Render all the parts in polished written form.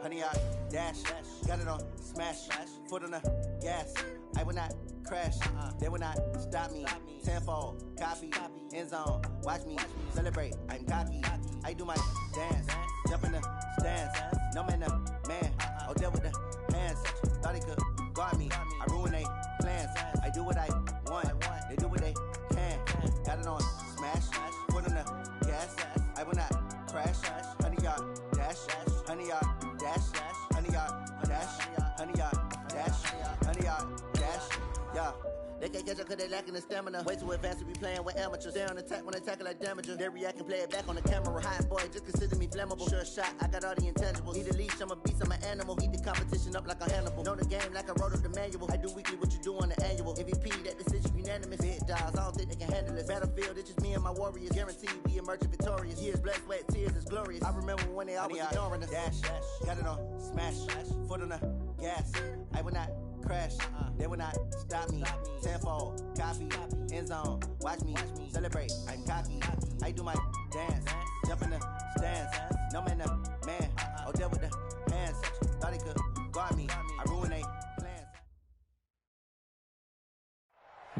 100 yard dash, got it on smash, foot on the gas. I will not crash, they will not stop me. Tenfold, copy, end zone, watch me celebrate. I'm cocky, I do my dance, jump in the stands. No man, man, oh there with the hands. Thought he could guard me, I ruin they plans. I do what I want, they do what they can. Got it on smash, foot on the gas. I will not crash, 100 yard dash, 100 yard dash, 100 yard dash, 100 yard dash, 100 yard dash, yeah. They can't catch up cause they lacking the stamina. Way too advanced to be playing with amateurs. They on attack when they tackle like damager. They react and play it back on the camera. Hot boy, just consider me flammable. Sure shot, I got all the intangibles. Need a leash, I'm a beast, I'm an animal. Eat the competition up like a Hannibal. Know the game like I wrote up the manual. I do weekly what you do on the annual. MVP, that decision unanimous. Big dials, I don't think they can handle it. Battlefield, it's just me and my warriors. Guaranteed we emerge victorious. Years, blood, sweat, tears, it's glorious. I remember when they always ignoring us. Dash, got it on smash, foot on the gas. I will not crash, they will not stop me. Tenfold, copy, end zone, watch me celebrate. I'm cocky, I do my dance, jump in the stands. No man, man, oh there with the hands. Thought he could guard me, I ruin they plans.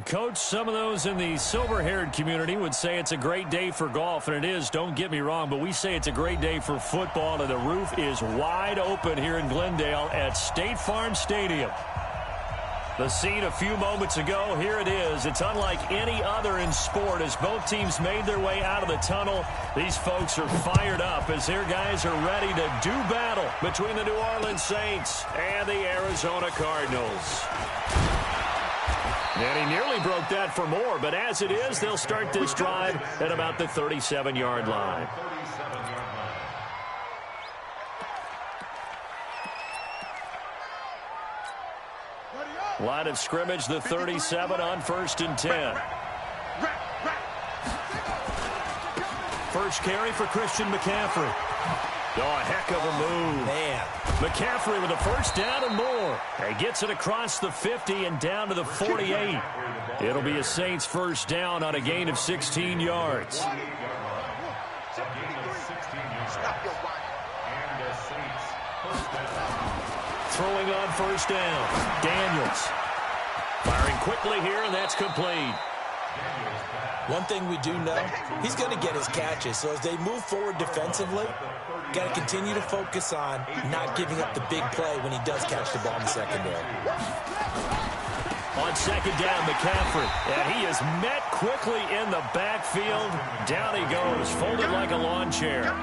Coach, some of those in the silver-haired community would say it's a great day for golf, and it is, don't get me wrong, but we say it's a great day for football, and the roof is wide open here in Glendale at State Farm Stadium. The scene a few moments ago, here it is. It's unlike any other in sport as both teams made their way out of the tunnel. These folks are fired up as their guys are ready to do battle between the New Orleans Saints and the Arizona Cardinals. And he nearly broke that for more, but as it is, they'll start this drive at about the 37-yard line. Line of scrimmage, the 37 on 1st and 10. First carry for Christian McCaffrey. Oh, a heck of a move. Man. McCaffrey with a first down and more. He gets it across the 50 and down to the 48. It'll be a Saints first down on a gain of 16 yards. Throwing on first down, Daniels. Firing quickly here, and that's complete. One thing we do know, he's going to get his catches. So as they move forward defensively, got to continue to focus on not giving up the big play when he does catch the ball in the secondary. On second down, McCaffrey. And he is met quickly in the backfield. Down he goes, folded like a lawn chair.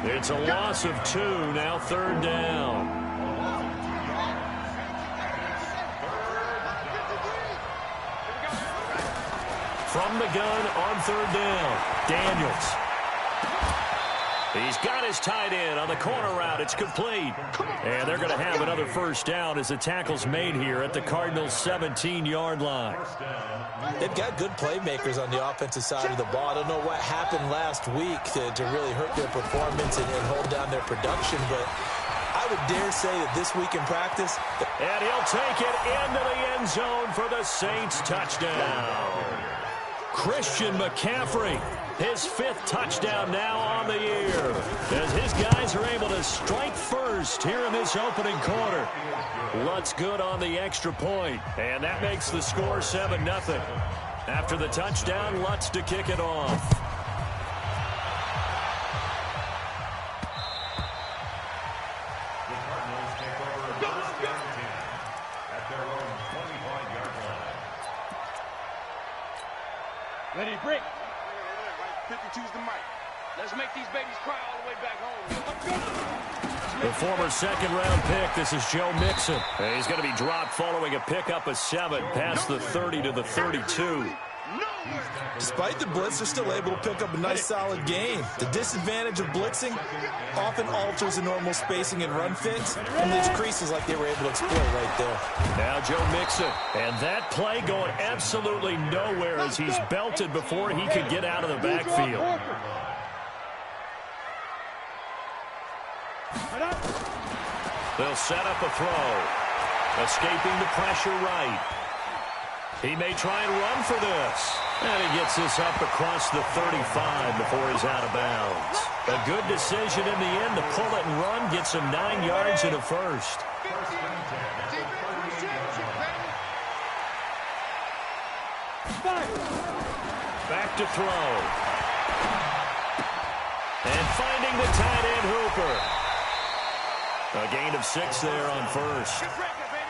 It's a loss of 2, now 3rd down. From the gun on 3rd down, Daniels. He's got his tight end on the corner route. It's complete. And they're going to have another first down as the tackle's made here at the Cardinals' 17-yard line. They've got good playmakers on the offensive side of the ball. I don't know what happened last week to really hurt their performance and hold down their production, but I would dare say that this week in practice. And he'll take it into the end zone for the Saints touchdown. Christian McCaffrey, his 5th touchdown now on the year, as his guys are able to strike first here in this opening quarter. Lutz good on the extra point, and that makes the score 7-0. After the touchdown, Lutz to kick it off. Ready to break. 52's the mic. Let's make these babies cry all the way back home. The former second-round pick, this is Joe Mixon. He's going to be dropped following a pickup of 7 past the 30 to the 32. Despite the blitz, they're still able to pick up a nice, solid gain. The disadvantage of blitzing often alters the normal spacing and run fits, and leaves creases like they were able to exploit right there. Now Joe Mixon, and that play going absolutely nowhere as he's belted before he could get out of the backfield. They'll set up a throw. Escaping the pressure right. He may try and run for this. And he gets this up across the 35 before he's out of bounds. A good decision in the end to pull it and run, gets him 9 yards and a first. Back to throw. And finding the tight end Hooper. A gain of 6 there on first.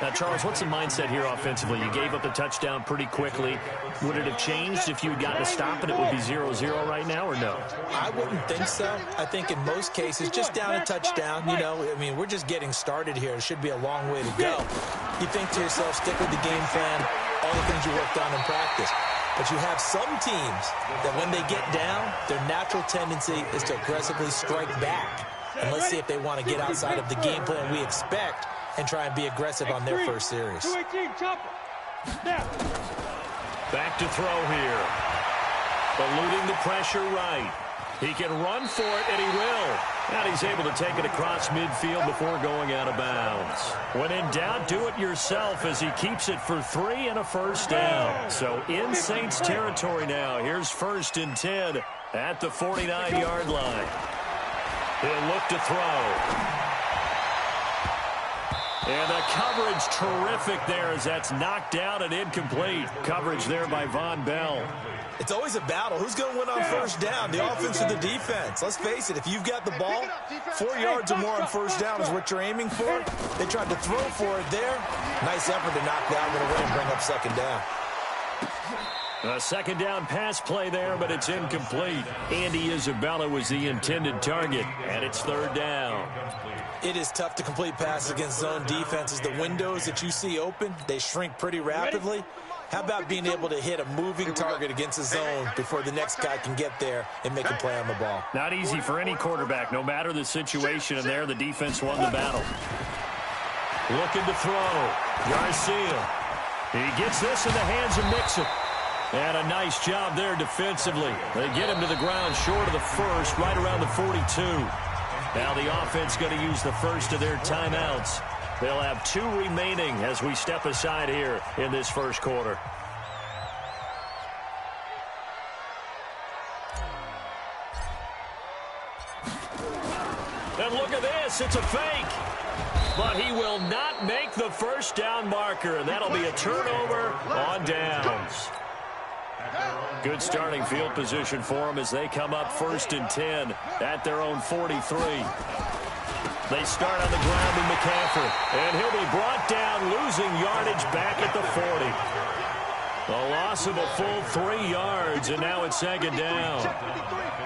Now, Charles, what's the mindset here offensively? You gave up the touchdown pretty quickly. Would it have changed if you had gotten a stop and it would be 0-0 right now, or no? I wouldn't think so. I think in most cases, just down a touchdown, you know, I mean, we're just getting started here. It should be a long way to go. You think to yourself, stick with the game plan, all the things you worked on in practice. But you have some teams that when they get down, their natural tendency is to aggressively strike back. And let's see if they want to get outside of the game plan we expect and try and be aggressive on their first series. Back to throw here. Eluding the pressure right. He can run for it, and he will. And he's able to take it across midfield before going out of bounds. When in doubt, do it yourself as he keeps it for 3 and a first down. So in Saints territory now. Here's 1st and 10 at the 49-yard line. He'll look to throw. And the coverage terrific there as that's knocked down and incomplete. Coverage there by Von Bell. It's always a battle. Who's going to win on first down, the offense or the defense? Let's face it, if you've got the ball, 4 yards or more on first down is what you're aiming for. They tried to throw for it there. Nice effort to knock that one away and bring up 2nd down. A 2nd down pass play there, but it's incomplete. Andy Isabella was the intended target, and it's 3rd down. It is tough to complete passes against zone defenses. The windows that you see open, they shrink pretty rapidly. How about being able to hit a moving target against a zone before the next guy can get there and make a play on the ball? Not easy for any quarterback, no matter the situation, and there the defense won the battle. Looking to throw. Garcia. He gets this in the hands of Mixon. And a nice job there defensively. They get him to the ground short of the first, right around the 42. Now the offense going to use the first of their timeouts. They'll have 2 remaining as we step aside here in this first quarter. And look at this. It's a fake. But he will not make the first down marker. That'll be a turnover on downs. Good starting field position for them as they come up 1st and 10 at their own 43. They start on the ground with McCaffrey, and he'll be brought down, losing yardage back at the 40. A loss of a full 3 yards, and now it's 2nd down.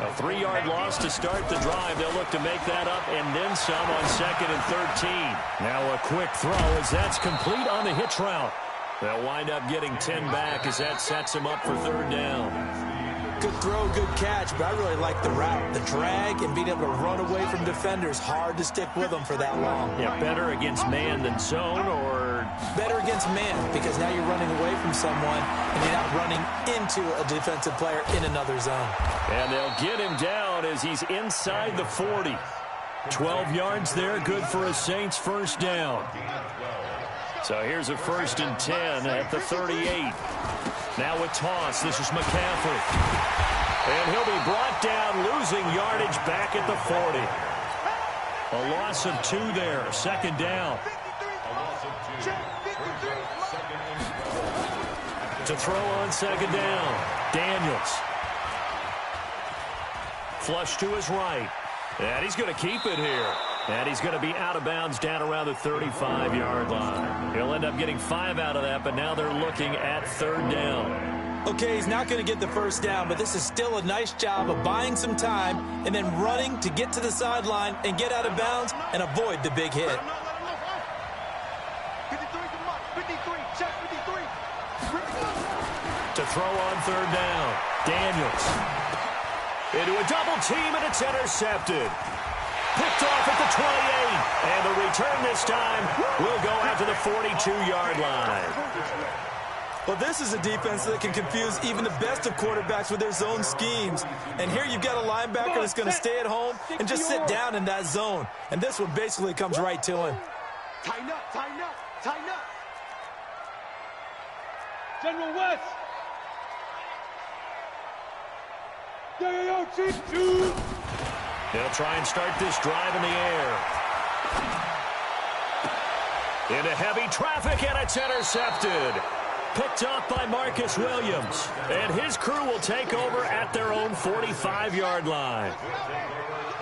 A 3-yard loss to start the drive. They'll look to make that up and then some on 2nd and 13. Now a quick throw as that's complete on the hitch route. They'll wind up getting 10 back as that sets them up for 3rd down. Good throw, good catch, but I really like the route. The drag and being able to run away from defenders, hard to stick with them for that long. Yeah, better against man than zone, or? Better against man, because now you're running away from someone and you're not running into a defensive player in another zone. And they'll get him down as he's inside the 40. 12 yards there, good for a Saints first down. So here's a 1st and 10 at the 38. Now a toss. This is McCaffrey. And he'll be brought down, losing yardage back at the 40. A loss of 2 there. 2nd down. To throw on 2nd down. Daniels. Flush to his right. And he's going to keep it here. And he's going to be out of bounds down around the 35-yard line. He'll end up getting 5 out of that, but now they're looking at 3rd down. Okay, he's not going to get the first down, but this is still a nice job of buying some time and then running to get to the sideline and get out of bounds and avoid the big hit. To throw on 3rd down, Daniels. Into a double team, and it's intercepted. Picked off at the 28, and the return this time will go out to the 42-yard line. Well, this is a defense that can confuse even the best of quarterbacks with their zone schemes. And here you've got a linebacker that's going to stay at home and just sit down in that zone. And this one basically comes right to him. Tighten up, tighten up, tighten up. General West. Yo, Chief. Two. They'll try and start this drive in the air. Into heavy traffic, and it's intercepted. Picked off by Marcus Williams. And his crew will take over at their own 45-yard line.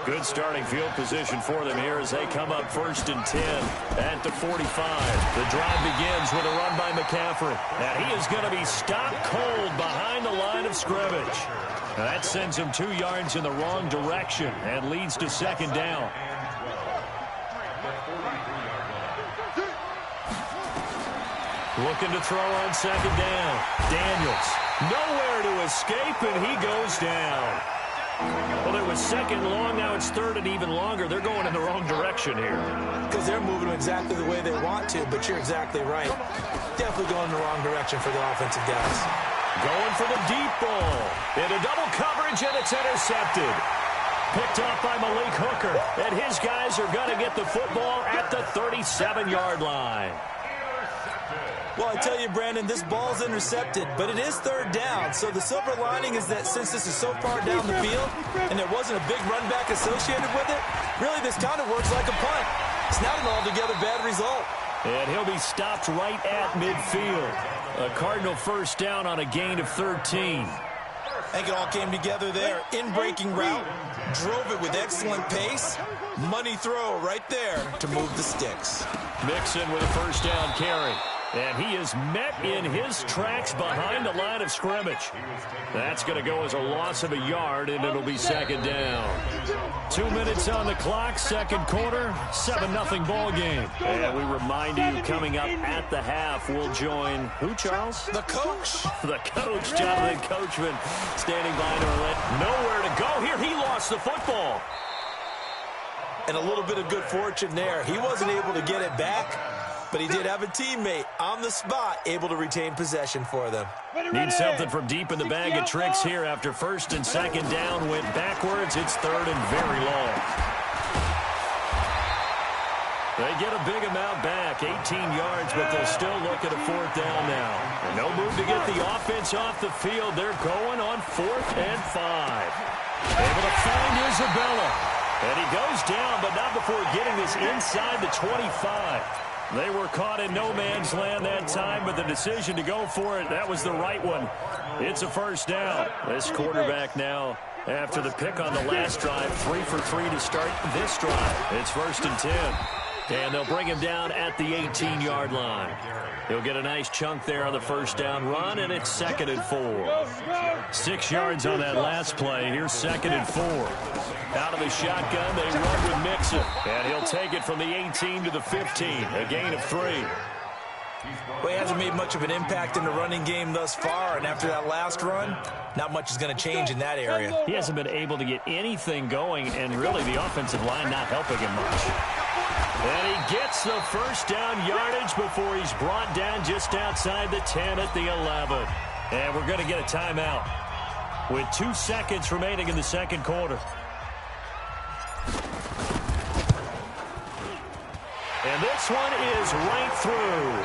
Good starting field position for them here as they come up 1st and 10 at the 45. The drive begins with a run by McCaffrey. And he is going to be stopped cold behind the line of scrimmage. That sends him 2 yards in the wrong direction and leads to 2nd down. Looking to throw on 2nd down. Daniels, nowhere to escape, and he goes down. Well, it was 2nd long. Now it's 3rd and even longer. They're going in the wrong direction here. Because they're moving exactly the way they want to, but you're exactly right. Definitely going in the wrong direction for the offensive guys. Going for the deep ball. Into double coverage, and it's intercepted. Picked off by Malik Hooker. And his guys are going to get the football at the 37-yard line. Well, I tell you, Brandon, this ball's intercepted, but it is 3rd down. So the silver lining is that since this is so far down the field and there wasn't a big run back associated with it, really this kind of works like a punt. It's not an altogether bad result. And he'll be stopped right at midfield. A Cardinal 1st down on a gain of 13. I think it all came together there. In-breaking route, drove it with excellent pace. Money throw right there to move the sticks. Mixon with a 1st down carry. And he is met in his tracks behind the line of scrimmage. That's going to go as a loss of a yard, and it'll be 2nd down. 2 minutes on the clock, 2nd quarter, 7-0 ball game. And we remind you, coming up at the half, we'll join who, Charles? The coach. The coach, Jonathan Coachman, standing by to let nowhere to go here. He lost the football. And a little bit of good fortune there. He wasn't able to get it back, but he did have a teammate on the spot able to retain possession for them. Need something from deep in the bag of tricks here after 1st and 2nd down. Went backwards. It's 3rd and very long. They get a big amount back, 18 yards, but they'll still look at a 4th down now. And no move to get the offense off the field. They're going on 4th and 5. Able to find Isabella. And he goes down, but not before getting this inside the 25. They were caught in no man's land that time, but the decision to go for it, that was the right one. It's a 1st down. This quarterback now, after the pick on the last drive, 3 for 3 to start this drive. It's 1st and 10. And they'll bring him down at the 18-yard line. He'll get a nice chunk there on the 1st down run, and it's 2nd and 4. 6 yards on that last play. Here's 2nd and 4. Out of the shotgun, they run with Mixon. And he'll take it from the 18 to the 15, a gain of 3. Well, he hasn't made much of an impact in the running game thus far, and after that last run, not much is going to change in that area. He hasn't been able to get anything going, and really the offensive line not helping him much. And he gets the 1st down yardage before he's brought down just outside the 10 at the 11. And we're going to get a timeout with 2 seconds remaining in the 2nd quarter. And this one is right through.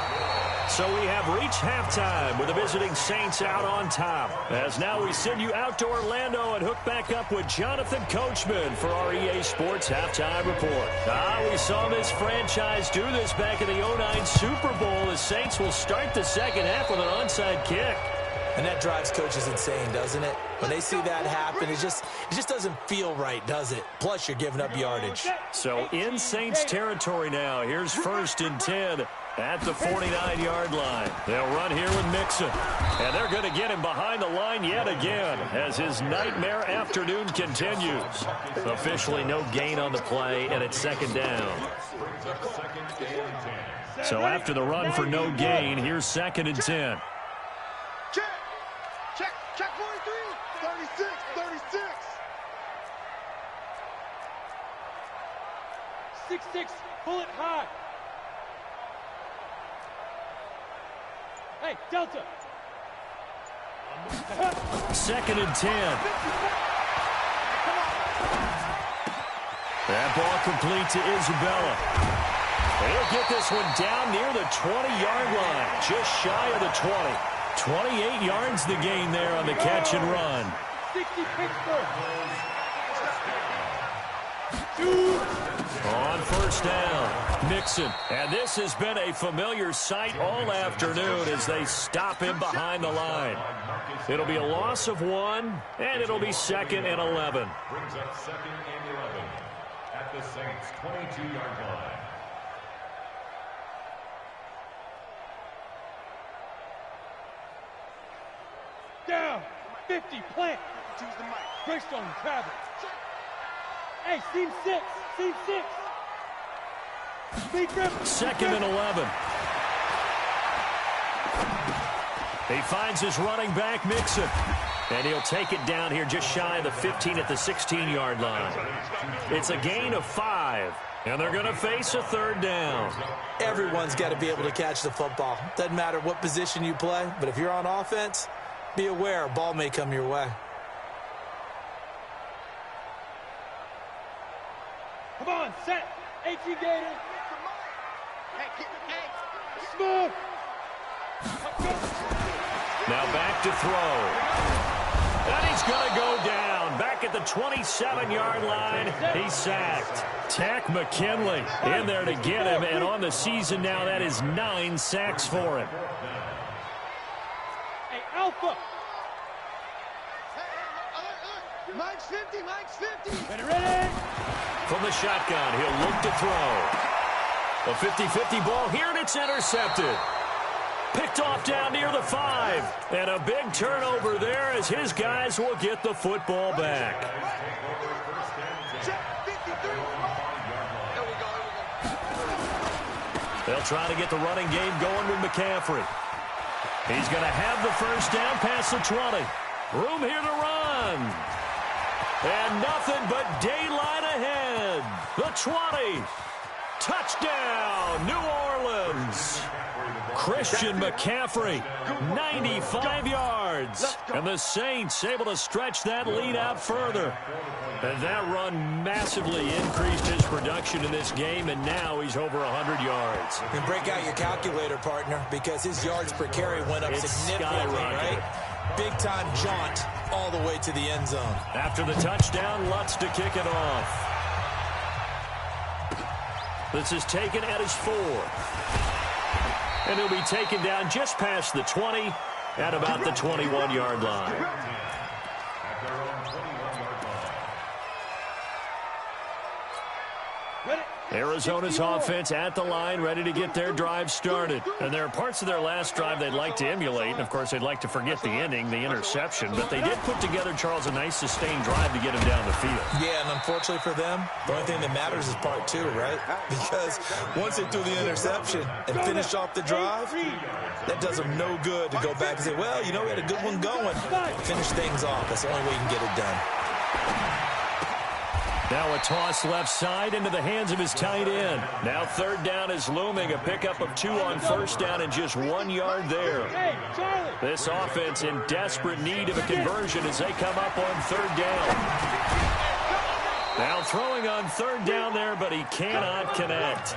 So we have reached halftime with the visiting Saints out on top. As now we send you out to Orlando and hook back up with Jonathan Coachman for our EA Sports Halftime Report. We saw this franchise do this back in the 09 Super Bowl. The Saints will start the 2nd half with an onside kick. And that drives coaches insane, doesn't it? When they see that happen, it just doesn't feel right, does it? Plus, you're giving up yardage. So in Saints territory now, here's 1st and 10 at the 49-yard line. They'll run here with Mixon. And they're going to get him behind the line yet again as his nightmare afternoon continues. Officially no gain on the play, and it's 2nd down. So after the run for no gain, here's 2nd and 10. Check 43. 36. 6-6, pull it high. Hey, Delta. 2nd and 10. That ball complete to Isabella. He'll get this one down near the 20-yard line, just shy of the 20. 28 yards the gain there on the catch and run. 60 Pittsburgh. On first down, Mixon. And this has been a familiar sight all afternoon as they stop him behind the line. It'll be a loss of 1, and it'll be 2nd and 11. Brings up 2nd and 11 at the Saints' 22-yard line. Down. 50, plant. Choose the mic. Greystone, travel. Hey, seam 6. Seam 6. Speed grip. 2nd and 11. He finds his running back, Mixon. And he'll take it down here just shy of the 15 at the 16-yard line. It's a gain of 5. And they're going to face a 3rd down. Everyone's got to be able to catch the football. Doesn't matter what position you play, but if you're on offense, be aware a ball may come your way. Come on, set. H.E. Gator. Smooth. Now back to throw. And he's going to go down. Back at the 27-yard line, he's sacked. Tack McKinley in there to get him, and on the season now, that is 9 sacks for him. Hey, Alpha. Mike's 50, Mike's 50. Ready? From the shotgun, he'll look to throw. A 50-50 ball here, and it's intercepted. Picked off down near the 5. And a big turnover there as his guys will get the football back. They'll try to get the running game going with McCaffrey. He's going to have the first down past the 20. Room here to run. And nothing but daylight ahead. The 20. Touchdown, New Orleans. Christian McCaffrey, 95 yards. And the Saints able to stretch that lead out further. And that run massively increased his production in this game, and now he's over 100 yards. And break out your calculator, partner, because his yards per carry went up significantly, right? Big-time jaunt all the way to the end zone. After the touchdown, Lutz to kick it off. This is taken at his 4. And he'll be taken down just past the 20 at about the 21-yard line. Arizona's offense at the line, ready to get their drive started. And there are parts of their last drive they'd like to emulate. And, of course, they'd like to forget the ending, the interception. But they did put together, Charles, a nice sustained drive to get him down the field. Yeah, and unfortunately for them, the only thing that matters is part 2, right? Because once they threw the interception and finished off the drive, that does them no good to go back and say, well, you know, we had a good one going. Finish things off. That's the only way you can get it done. Now a toss left side into the hands of his tight end. Now 3rd down is looming. A pickup of 2 on first down and just 1 yard there. This offense in desperate need of a conversion as they come up on 3rd down. Now throwing on 3rd down there, but he cannot connect.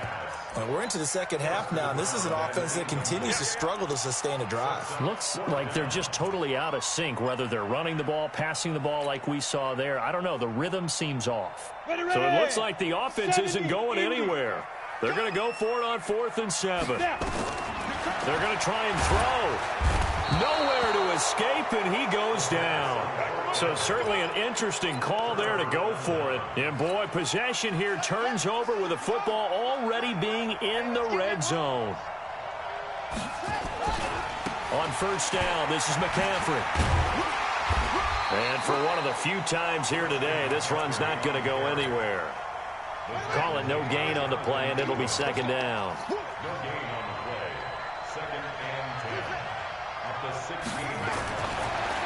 Well, we're into the second half now, and this is an offense that continues to struggle to sustain a drive. Looks like they're just totally out of sync, whether they're running the ball, passing the ball like we saw there. I don't know. The rhythm seems off. So it looks like the offense isn't going anywhere. They're going to go for it on 4th and 7. They're going to try and throw. Nowhere to escape, and he goes down. So certainly an interesting call there to go for it. And, boy, possession here turns over with the football already being in the red zone. On first down, this is McCaffrey. And for one of the few times here today, this run's not going to go anywhere. Call it no gain on the play, and it'll be 2nd down. No gain on the play. 2nd and 10 at the 16.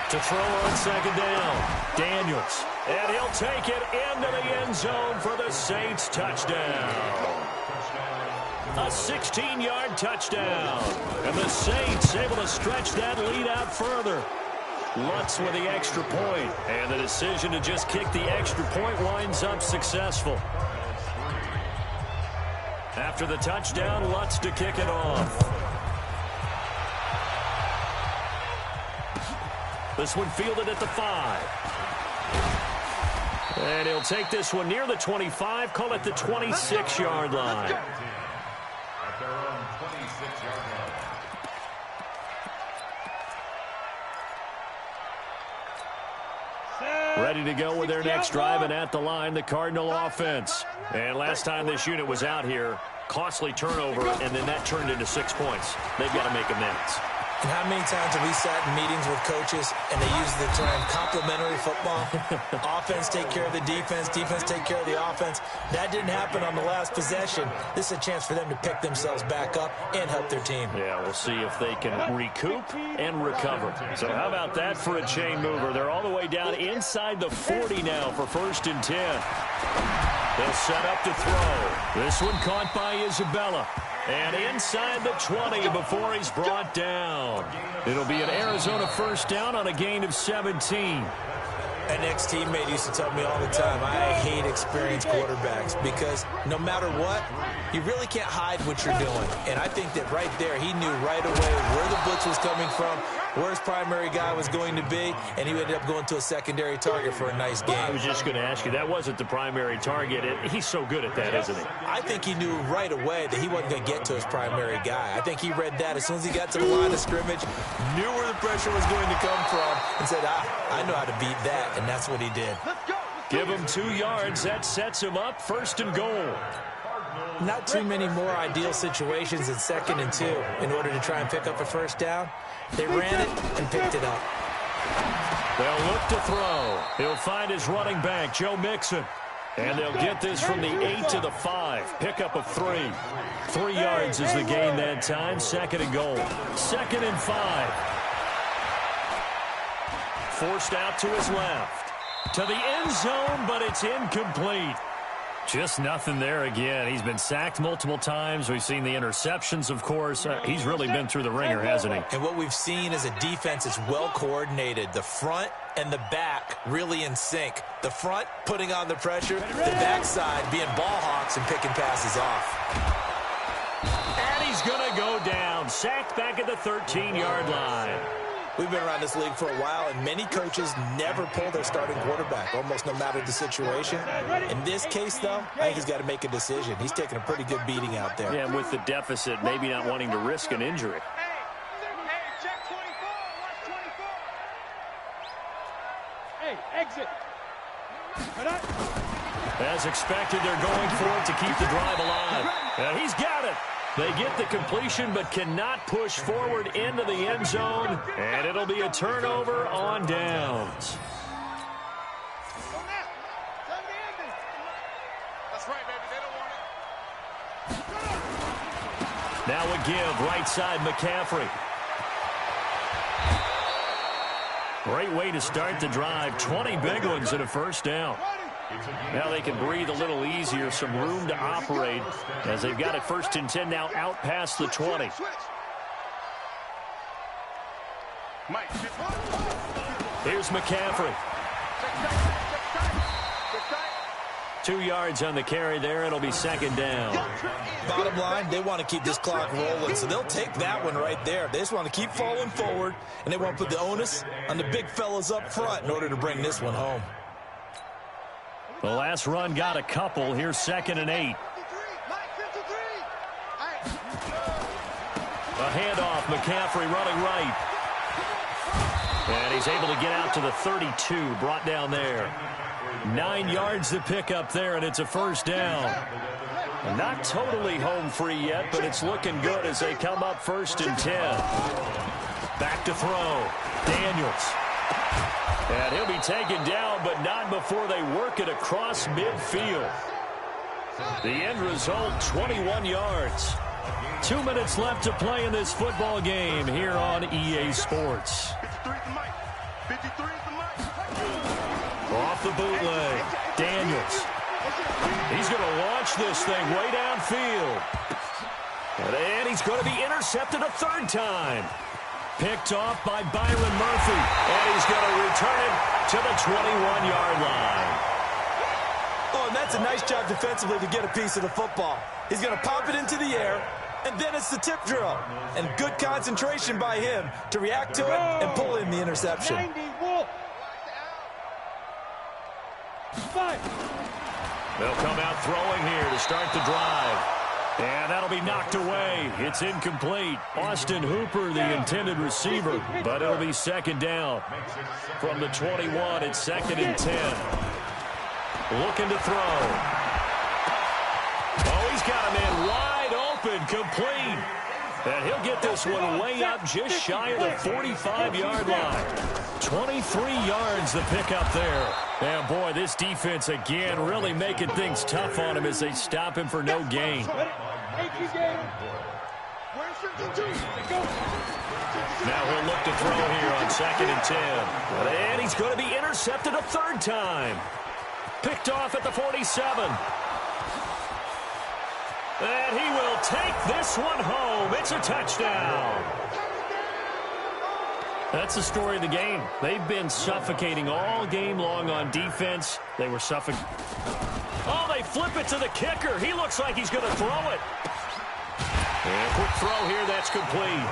To throw on 2nd down, Daniels. And he'll take it into the end zone for the Saints touchdown. A 16-yard touchdown. And the Saints able to stretch that lead out further. Lutz with the extra point. And the decision to just kick the extra point winds up successful. After the touchdown, Lutz to kick it off. This one fielded at the 5. And he'll take this one near the 25, call it the 26-yard line. At their own 26-yard line. Ready to go with their next drive, and at the line, the Cardinal offense. And last time this unit was out here, costly turnover, and then that turned into 6 points. They've got to make amends. And how many times have we sat in meetings with coaches and they use the term complementary football? Offense take care of the defense, defense take care of the offense. That didn't happen on the last possession. This is a chance for them to pick themselves back up and help their team. Yeah, we'll see if they can recoup and recover. So how about that for a chain mover? They're all the way down inside the 40 now for 1st and 10. They'll set up to throw. This one caught by Isabella. And inside the 20 before he's brought down. It'll be an Arizona 1st down on a gain of 17. An ex-teammate used to tell me all the time, I hate experienced quarterbacks because no matter what, you really can't hide what you're doing. And I think that right there, he knew right away where the blitz was coming from, where his primary guy was going to be, and he ended up going to a secondary target for a nice game. I was just going to ask you, that wasn't the primary target. He's so good at that, isn't he? I think he knew right away that he wasn't going to get to his primary guy. I think he read that as soon as he got to the line of scrimmage, knew where the pressure was going to come from, and said, I know how to beat that, and that's what he did. Give him 2 yards. That sets him up 1st and goal. Not too many more ideal situations in 2nd and 2 in order to try and pick up a 1st down. They ran it and picked it up. They'll look to throw. He'll find his running back, Joe Mixon. And they'll get this from the 8 to the 5. Pickup of 3. 3 yards is the gain that time. 2nd and goal. 2nd and 5. Forced out to his left. To the end zone, but it's incomplete. Just nothing there again. He's been sacked multiple times. We've seen the interceptions, of course. He's really been through the ringer, hasn't he? And what we've seen is a defense that's well coordinated. The front and the back really in sync. The front putting on the pressure, the backside being ball hawks and picking passes off. And he's going to go down. Sacked back at the 13-yard line. We've been around this league for a while, and many coaches never pull their starting quarterback, almost no matter the situation. In this case, though, I think he's got to make a decision. He's taking a pretty good beating out there. Yeah, and with the deficit, maybe not wanting to risk an injury. Check 24. Watch 24. Hey, exit. As expected, they're going for it to keep the drive alive. And he's got it. They get the completion but cannot push forward into the end zone, and it'll be a turnover on downs. That's right, baby. They don't want it. Now a give, right side, McCaffrey. Great way to start the drive. 20 big ones and a 1st down. Now they can breathe a little easier, some room to operate as they've got it 1st and 10 now out past the 20. Here's McCaffrey. 2 yards on the carry there. It'll be 2nd down. Bottom line, they want to keep this clock rolling, so they'll take that one right there. They just want to keep falling forward, and they want to put the onus on the big fellas up front in order to bring this one home. The last run got a couple. Here's 2nd and 8. A handoff. McCaffrey running right. And he's able to get out to the 32. Brought down there. 9 yards to pick up there, and it's a 1st down. Not totally home free yet, but it's looking good as they come up 1st and 10. Back to throw. Daniels. And he'll be taken down, but not before they work it across midfield. The end result, 21 yards. 2 minutes left to play in this football game here on EA Sports. Off the bootleg, Daniels. He's going to launch this thing way downfield. And he's going to be intercepted a 3rd time. Picked off by Byron Murphy. And he's going to return it to the 21-yard line. Oh, and that's a nice job defensively to get a piece of the football. He's going to pop it into the air, And then it's the tip drill. And good concentration by him to react to it and pull in the interception. 90, Wolf. 5. They'll come out throwing here to start the drive. And that'll be knocked away. It's incomplete. Austin Hooper, the intended receiver, but it'll be second down. From the 21, it's 2nd and 10. Looking to throw. Oh, he's got him in wide open, complete. And he'll get this one way up just shy of the 45-yard line. 23 yards the pick up there. And, boy, this defense again really making things tough on him as they stop him for no gain. Now he'll look to throw here on 2nd and 10. And he's going to be intercepted a third time. Picked off at the 47. And he will take this one home. It's a touchdown. That's the story of the game. They've been suffocating all game long on defense. They were suffocating. Oh, they flip it to the kicker. He looks like he's going to throw it. And a quick throw here. That's complete.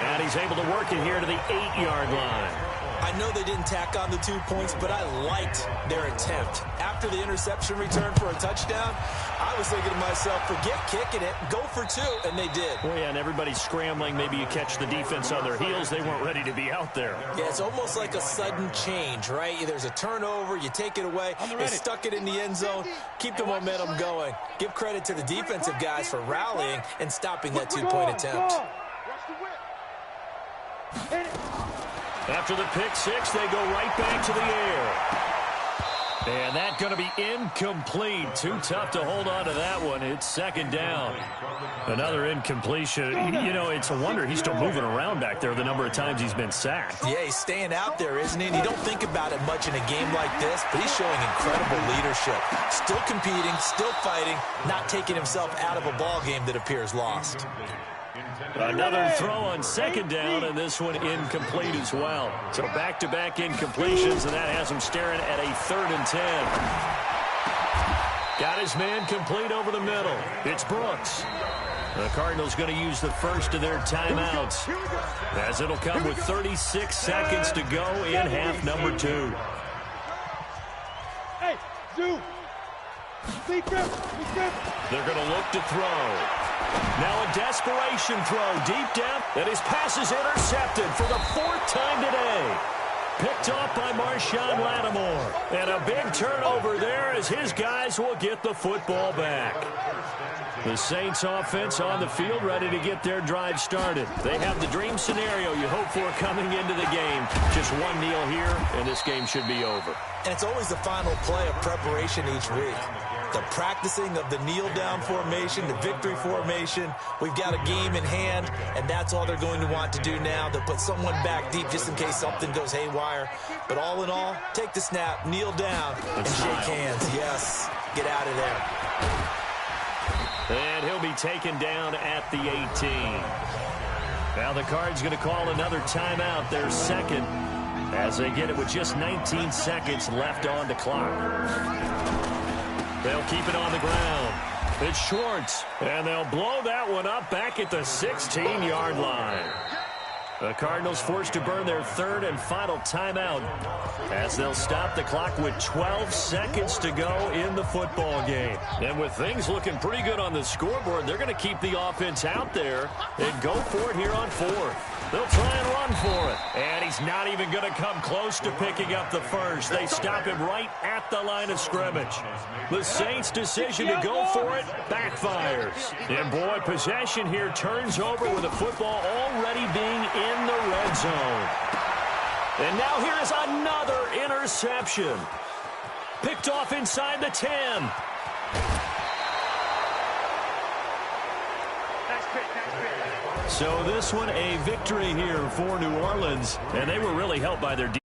And he's able to work it here to the 8-yard line. I know they didn't tack on the 2 points, but I liked their attempt. After the interception return for a touchdown, I was thinking to myself, forget kicking it, go for 2, and they did. Well, yeah, and everybody's scrambling. Maybe you catch the defense on their heels. They weren't ready to be out there. Yeah, it's almost like a sudden change, right? There's a turnover, you take it away, they stuck it in the end zone, keep the momentum going. Give credit to the defensive guys for rallying and stopping that 2-point attempt. After the pick six, they go right back to the air. And that's going to be incomplete. Too tough to hold on to that one. It's second down. Another incompletion. You know, it's a wonder he's still moving around back there the number of times he's been sacked. Yeah, he's staying out there, isn't he? And you don't think about it much in a game like this, but he's showing incredible leadership. Still competing, still fighting, not taking himself out of a ball game that appears lost. Another throw on second down, and this one incomplete as well. So back-to-back incompletions, and that has him staring at a 3rd and 10. Got his man complete over the middle. It's Brooks. The Cardinals going to use the first of their timeouts, as it'll come with 36 seconds to go in half number 2. Hey, Zoo. They're going to look to throw. Now a desperation throw deep down, and his pass is intercepted for the 4th time today. Picked off by Marshawn Lattimore. And a big turnover there as his guys will get the football back. The Saints offense on the field ready to get their drive started. They have the dream scenario you hope for coming into the game. Just one kneel here, and this game should be over. And it's always the final play of preparation each week. The practicing of the kneel-down formation, the victory formation. We've got a game in hand, and that's all they're going to want to do now. They'll put someone back deep just in case something goes haywire. But all in all, take the snap, kneel down, and shake hands. Yes, get out of there. And he'll be taken down at the 18. Now the Cards going to call another timeout, their second, as they get it with just 19 seconds left on the clock. They'll keep it on the ground. It's Schwartz, and they'll blow that one up back at the 16-yard line. The Cardinals forced to burn their 3rd and final timeout as they'll stop the clock with 12 seconds to go in the football game. And with things looking pretty good on the scoreboard, they're going to keep the offense out there and go for it here on 4th. They'll try and run for it. And he's not even going to come close to picking up the first. They stop him right at the line of scrimmage. The Saints' decision to go for it backfires. And, boy, possession here turns over with the football already being in the red zone. And now here is another interception. Picked off inside the 10. So this one a victory here for New Orleans, and they were really helped by their defense.